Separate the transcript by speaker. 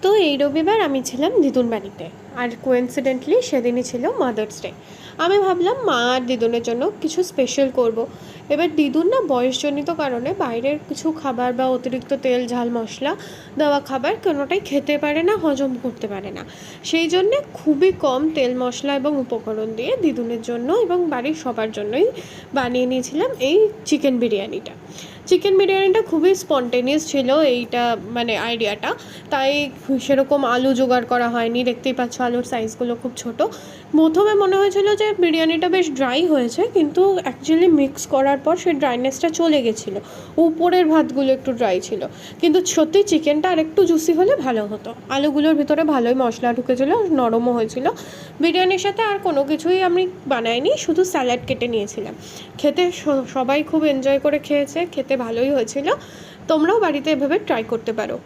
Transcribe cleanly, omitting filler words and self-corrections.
Speaker 1: তো এই রবিবার আমি ছিলাম দিদুন বাড়িতে, আর কোইন্সিডেন্টলি সেদিনই ছিল মাদার্স ডে। আমি ভাবলাম মা আর দিদুনের জন্য কিছু স্পেশাল করব। এবার দিদুন না বয়সজনিত কারণে বাইরের কিছু খাবার বা অতিরিক্ত তেল ঝাল মশলা দেওয়া খাবার কোনোটাই খেতে পারে না, হজম করতে পারে না। সেই জন্যে খুবই কম তেল মশলা এবং উপকরণ দিয়ে দিদুনের জন্য এবং বাড়ির সবার জন্যই বানিয়ে নিয়েছিলাম এই চিকেন বিরিয়ানিটা। চিকেন বিরিয়ানিটা খুবই স্পন্টেনিয়াস ছিল এইটা, মানে আইডিয়াটা। তাই সেরকম আলু জোগাড় করা হয়নি, দেখতেই পাচ্ছ আলুর সাইজগুলো খুব ছোট। প্রথমে মনে হয়েছিল যে বিরিয়ানিটা বেশ ড্রাই হয়েছে, কিন্তু অ্যাকচুয়ালি মিক্স করার পর সেই ড্রাইনেসটা চলে গেছিলো। উপরের ভাতগুলো একটু ড্রাই ছিল, কিন্তু সত্যি চিকেনটা আর একটু জুসি হলে ভালো হতো। আলুগুলোর ভিতরে ভালোই মশলা ঢুকেছিল, নরমও হয়েছিল। বিরিয়ানির সাথে আর কোনো কিছুই আমি বানাইনি, শুধু স্যালাড কেটে নিয়েছিলাম। খেতে সবাই খুব এনজয় করে খেয়েছে, খেতে ভালোই হয়েছিল। তোমরাও বাড়িতে এভাবে ট্রাই করতে পারো।